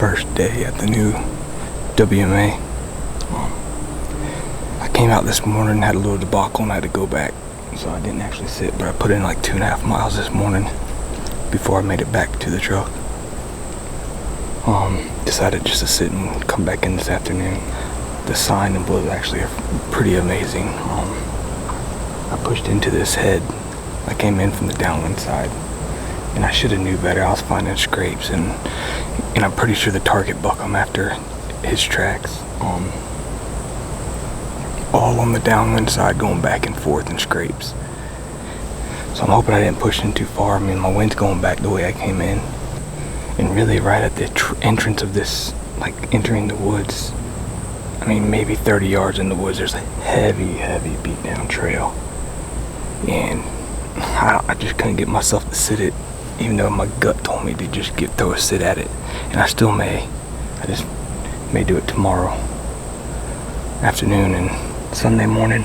first day at the new WMA. I came out this morning, had a little debacle, and I had to go back, so I didn't actually sit, but I put in like 2.5 miles this morning before I made it back to the truck. Decided just to sit and come back in this afternoon. The sign was actually pretty amazing. I pushed into this head. I came in from the downwind side, and I should have knew better. I was finding scrapes, and I'm pretty sure the target buck I'm after his tracks. All on the downwind side, going back and forth in scrapes. So I'm hoping I didn't push in too far. I mean, my wind's going back the way I came in, and really right at the entrance of this, like entering the woods. I mean, maybe 30 yards in the woods, there's a heavy beat down trail, and I just couldn't get myself to sit it, even though my gut told me to just throw a sit at it, and I still may. I just may do it tomorrow afternoon and Sunday morning.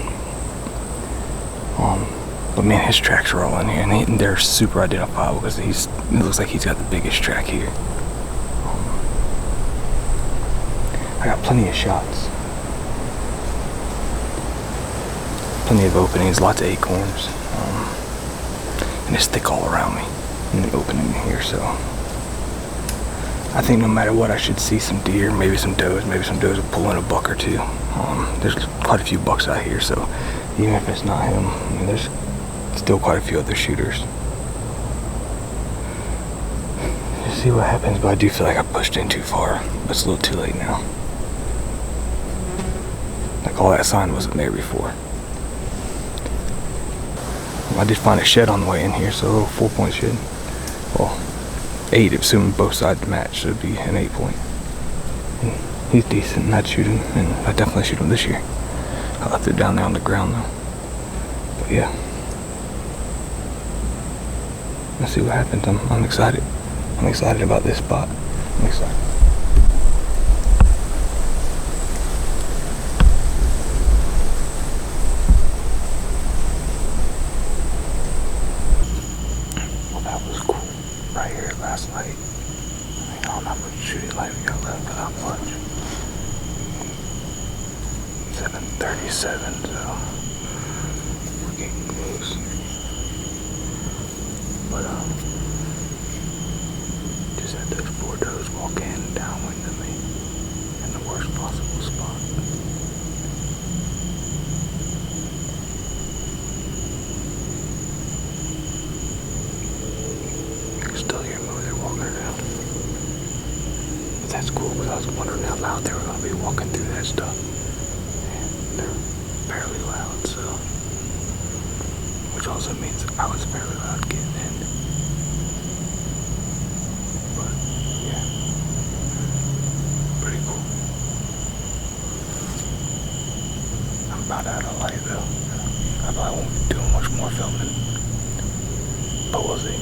But man, his tracks are all in here, and they're super identifiable because it looks like he's got the biggest track here. I got plenty of shots, plenty of openings, lots of acorns, and it's thick all around me in the opening here. So I think no matter what, I should see some deer, maybe some does. Maybe some does will pull in a buck or two. There's quite a few bucks out here, so even if it's not him, I mean, there's still quite a few other shooters. Just see what happens, but I do feel like I pushed in too far. But it's a little too late now. Like all that sign wasn't there before. I did find a shed on the way in here, so a little 4-point shed. Well, 8, assuming both sides match, so it'd be an 8-point. And he's decent, and I'd shoot him, and I definitely shoot him this year. I left it down there on the ground though. But yeah. Let's see what happens. I'm excited. I'm excited about this spot. I'm excited. Well, that was cool. Right here last night. I mean, I don't know how much shooting light we got left, but not much. 7:37, so we're getting close. But just had those 4 does walk in downwind of me in the worst possible spot. You can still hear them over there walking around. But that's cool, because I was wondering how loud they were going to be walking through that stuff. And they're fairly loud, so, which also means I was fairly loud getting in. But yeah, pretty cool. I'm about out of light though. I probably won't be doing much more filming, but we'll see.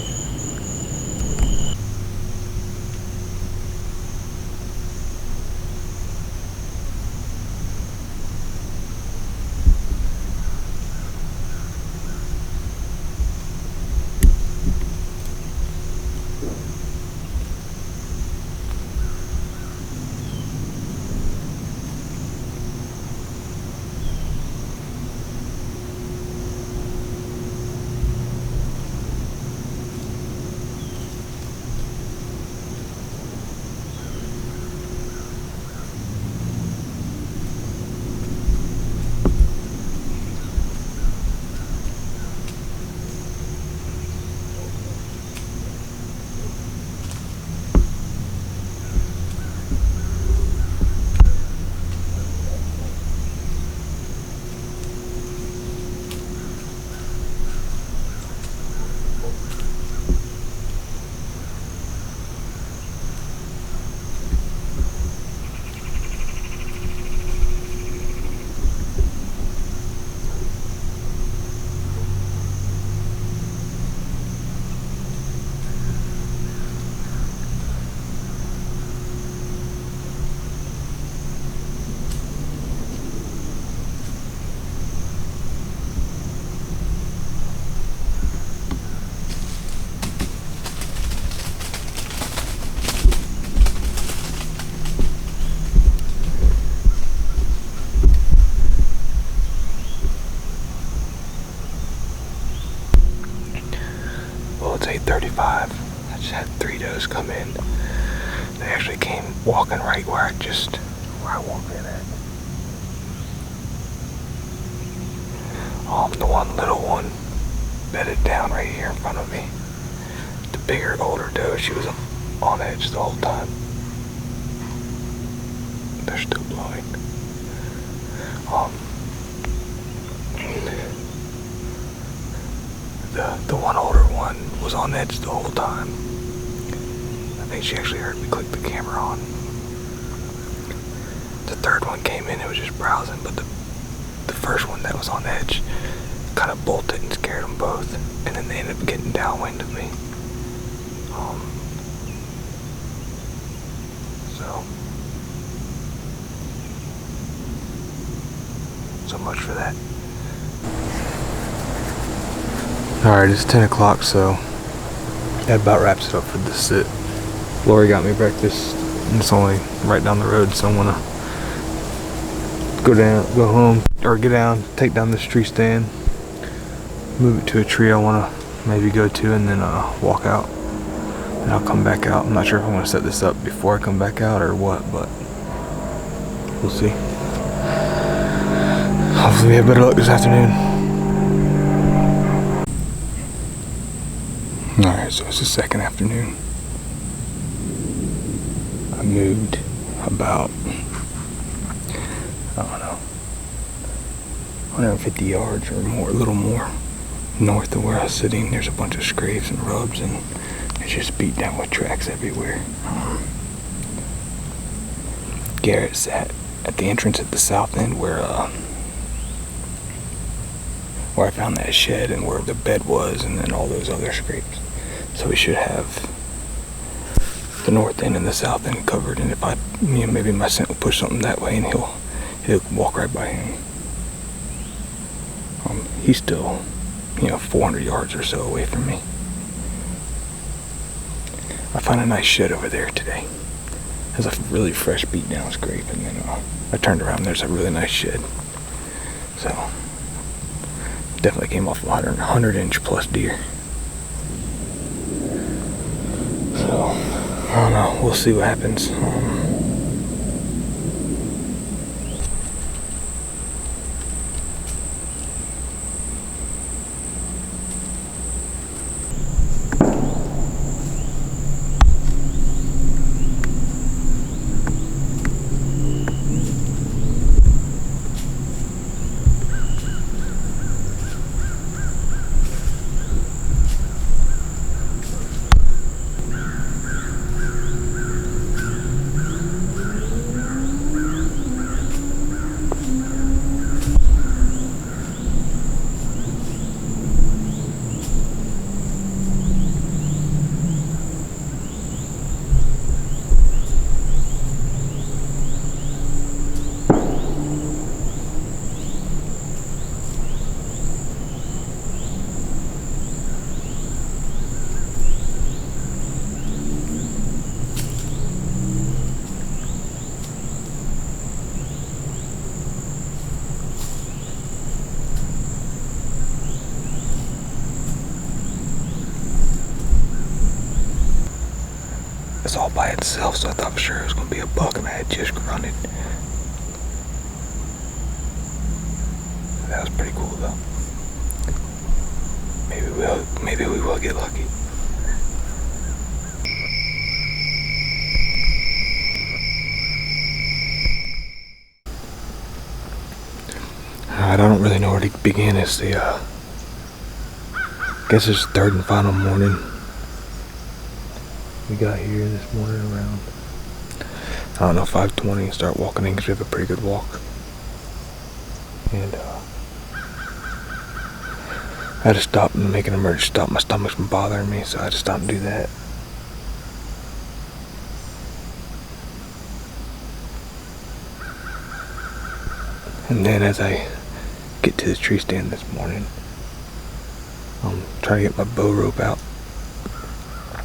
They actually came walking right where I walked in at. The one little one bedded down right here in front of me. The bigger, older doe, she was on edge the whole time. They're still blowing. The one older one was on edge the whole time. I think she actually heard me click the camera on. The third one came in and was just browsing, but the first one that was on edge kind of bolted and scared them both, and then they ended up getting downwind of me. So much for that. Alright, it's 10 o'clock, so that about wraps it up for this sit. Lori got me breakfast, and it's only right down the road, so I'm gonna go home, or get down, take down this tree stand, move it to a tree I wanna maybe go to, and then walk out. And I'll come back out. I'm not sure if I want to set this up before I come back out or what, but we'll see. Hopefully we have better luck this afternoon. Alright, so it's the second afternoon. I moved about, I don't know, 150 yards or more, a little more, north of where I was sitting. There's a bunch of scrapes and rubs, and it's just beat down with tracks everywhere. Garrett sat at the entrance at the south end where I found that shed and where the bed was, and then all those other scrapes. So we should have the north end and the south end covered, and if maybe my scent will push something that way, and he'll walk right by him. He's still, 400 yards or so away from me. I found a nice shed over there today. There's a really fresh beat down scrape, and then I turned around and there's a really nice shed. So definitely came off a 100-inch plus deer. So I don't know, we'll see what happens. It's all by itself, so I thought for sure it was going to be a buck, and I had just grunted. That was pretty cool, though. Maybe we will get lucky. Alright, I don't really know where to begin. It's the, I guess it's third and final morning. We got here this morning around, I don't know, 5:20, and start walking in because we have a pretty good walk. And I had to stop and make an emergency stop. My stomach's been bothering me, so I had to stop and do that. And then as I get to the tree stand this morning, I'm trying to get my bow rope out.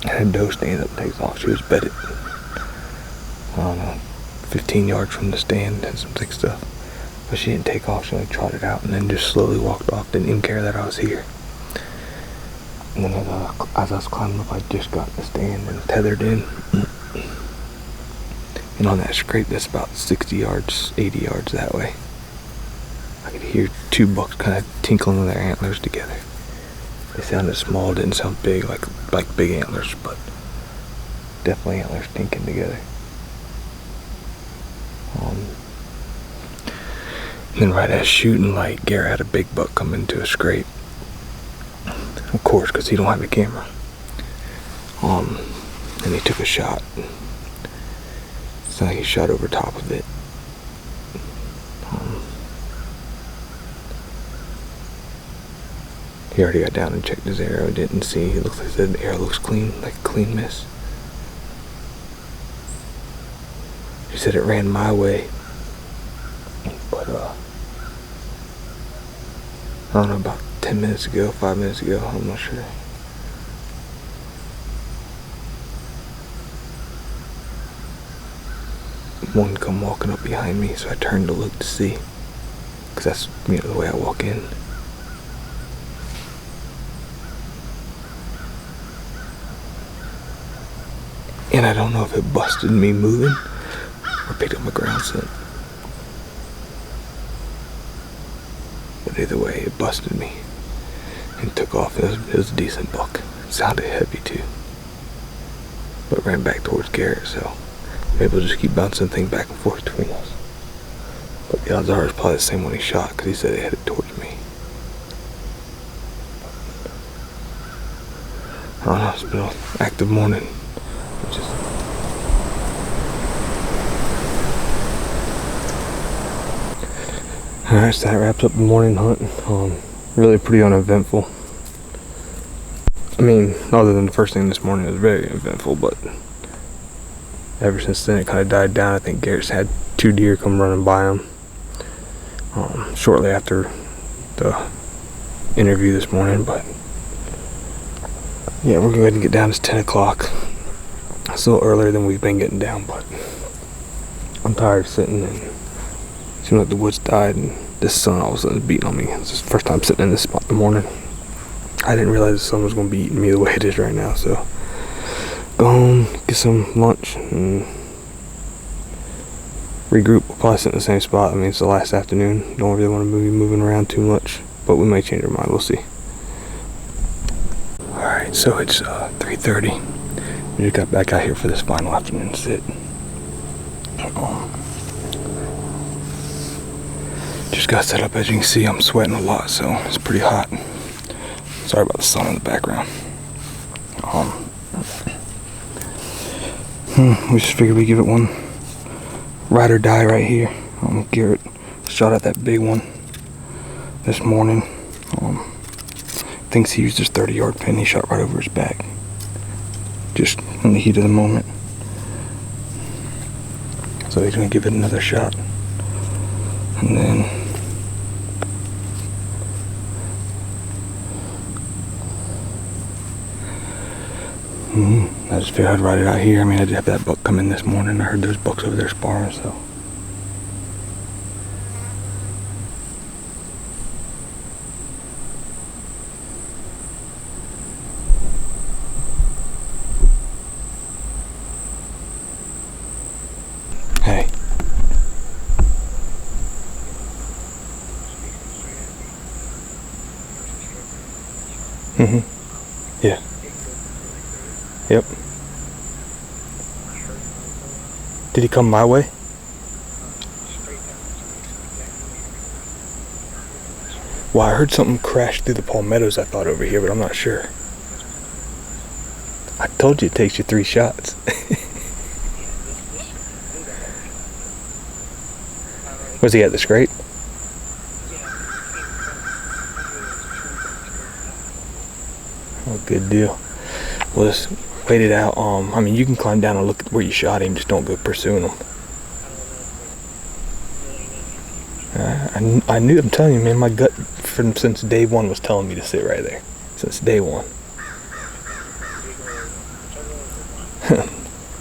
I had a doe stand up and takes off. She was bedded, I don't know, 15 yards from the stand and some thick stuff. But she didn't take off. She only trotted out and then just slowly walked off. Didn't even care that I was here. And then as I was climbing up, I just got in the stand and tethered in. And on that scrape, that's about 60 yards, 80 yards that way. I could hear two bucks kind of tinkling their antlers together. They sounded small, didn't sound big, like big antlers, but definitely antlers tinkling together. Then right at shooting light, Garrett had a big buck come into a scrape. Of course, because he don't have a camera. And he took a shot. So he shot over top of it. He already got down and checked his arrow. Didn't see. It looks like the arrow looks clean, like a clean miss. He said it ran my way, but I don't know, about 10 minutes ago, 5 minutes ago, I'm not sure. One come walking up behind me, so I turned to look to see, because that's the way I walk in. And I don't know if it busted me moving or picked up my ground scent. But either way, it busted me and took off. It was a decent buck. It sounded heavy too. But ran back towards Garrett, so maybe we'll just keep bouncing things back and forth between us. But the odds are it's probably the same one he shot, because he said it headed towards me. I don't know, it's been an active morning. Alright, so that wraps up the morning hunt. Really pretty uneventful. I mean, other than the first thing this morning, it was very eventful, but ever since then it kind of died down. I think Garrett's had 2 deer come running by him shortly after the interview this morning, but yeah, we're going to get down. It's 10 o'clock. It's a little earlier than we've been getting down, but I'm tired of sitting, and it seemed like the woods died, and this sun all of a sudden is beating on me. It's the first time sitting in this spot in the morning. I didn't realize the sun was going to be eating me the way it is right now, so go home, get some lunch, and regroup. We'll probably sit in the same spot. I mean, it's the last afternoon. Don't really want to be moving around too much, but we may change our mind. We'll see. Alright, so it's 3:30. We just got back out here for this final afternoon sit. Just got set up. As you can see, I'm sweating a lot, so it's pretty hot. Sorry about the sun in the background. We just figured we'd give it one ride or die right here. Garrett shot at that big one this morning. Thinks he used his 30-yard pin. He shot right over his back, just in the heat of the moment. So he's gonna give it another shot, and then I just figured I'd ride it out here. I mean, I did have that buck come in this morning. I heard those bucks over there sparring, so. Hey. Yeah. Yep. Did he come my way? Well, I heard something crash through the palmettos, I thought, over here, but I'm not sure. I told you it takes you 3 shots. Was he at the scrape? Oh, good deal. Well, just wait it out. I mean, you can climb down and look at where you shot him, just don't go pursuing him. I knew, I'm telling you, man, my gut since day one was telling me to sit right there. Since day one.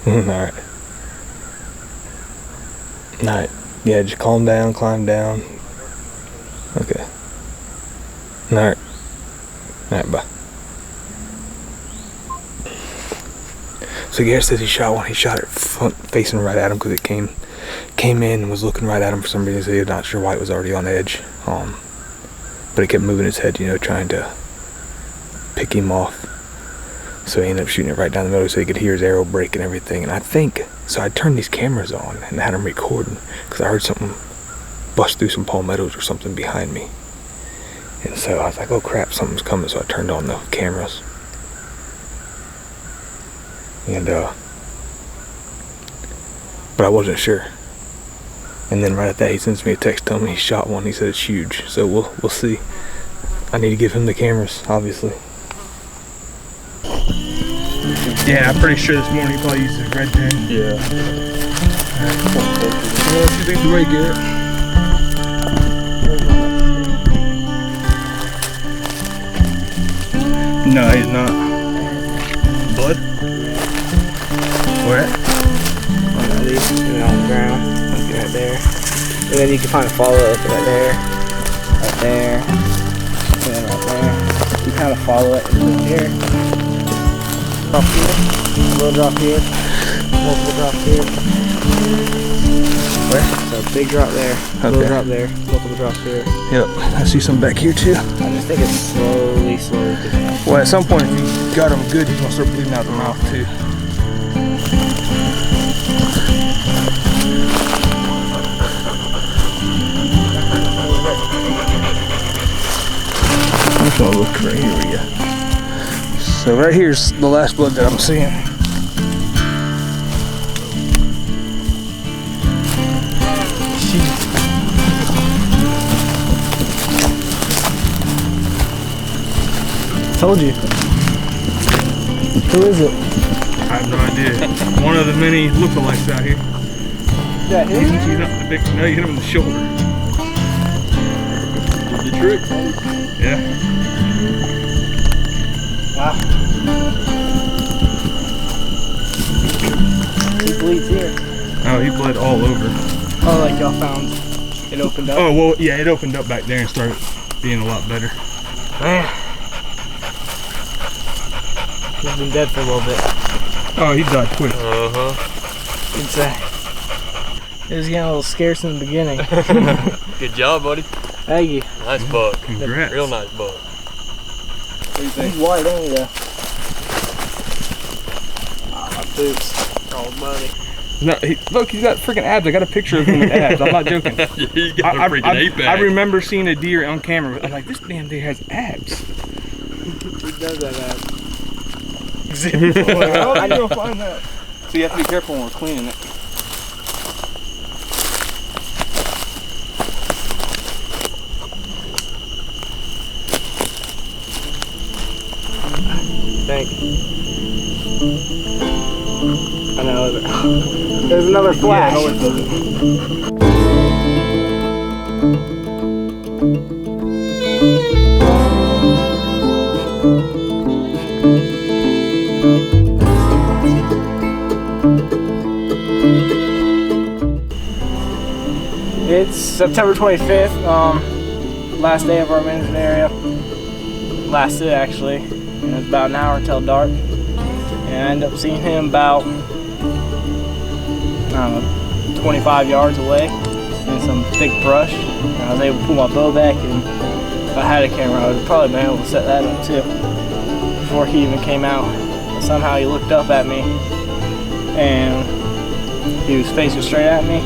Alright. Alright. Yeah, just calm down, climb down. Okay. Alright. Alright, bye. So So Garrett says he shot one. He shot it facing right at him because it came in and was looking right at him for some reason. So he's not sure why it was already on edge. But he kept moving his head, you know, trying to pick him off. So he ended up shooting it right down the middle so he could hear his arrow break and everything. And I think, so I turned these cameras on and had them recording because I heard something bust through some palmettos or something behind me. And so I was like, oh crap, something's coming. So I turned on the cameras. And, but I wasn't sure. And then right at that, he sends me a text telling me he shot one. He said it's huge. So we'll see. I need to give him the cameras, obviously. Yeah, I'm pretty sure this morning he probably used his red pen. Yeah. What do you think the way, Garrett? No, he's not. Blood? Where at? On the leaf, and on the ground, looking right there. And then you can kind of follow it right there, and then right there. You kind of follow it and here. Drop here, little drop here, multiple drops here. Where? So big drop there, little drop there, multiple drops here. Yep, I see some back here too. I just think it's slowly picking up. Well, at some point, if you got him good, he's gonna start bleeding out the mouth too. I'm gonna look right here with you. So right here's the last blood that I'm seeing. Told you. Who is it? I have no idea. One of the many lookalikes out here. Yeah, He's not the big. No, you hit him in the shoulder. The trick. Yeah. Wow. He bleeds here. Oh, he bled all over. Oh, like y'all found it opened up? Oh, well, yeah, it opened up back there and started being a lot better. Man. He's been dead for a little bit. Oh, he died quick. Uh-huh. You'd say. It was getting a little scarce in the beginning. Good job, buddy. Thank you. Nice buck. Congrats. Real nice buck. What do you think? He's white, ain't he, though? Oh, my boots. Old money. No, look, he's got freaking abs. I got a picture of him with abs. I'm not joking. You got a freaking ape I remember seeing a deer on camera. I'm like, this damn deer has abs. He does have abs. How are you gonna find that? So you have to be careful when we're cleaning it. Thank you. I know. There's another flash. Yeah, it doesn't. It's September 25th, last day of our management area. Last day, actually. And it's about an hour until dark. And I ended up seeing him about, I don't know, 25 yards away in some thick brush. And I was able to pull my bow back, and if I had a camera, I would have probably been able to set that up too before he even came out. But somehow he looked up at me and he was facing straight at me.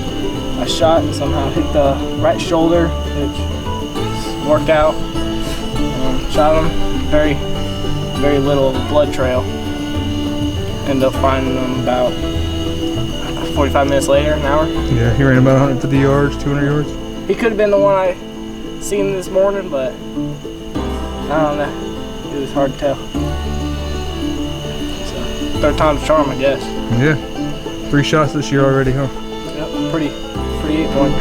I shot and somehow hit the right shoulder, which worked out. Shot him, very little blood trail. Ended up finding him about 45 minutes later, an hour. Yeah, he ran about 150 yards, 200 yards. He could have been the one I seen this morning, but I don't know. It was hard to tell. So, third time's a charm, I guess. Yeah, 3 shots this year already, huh? Yep, pretty 8 point.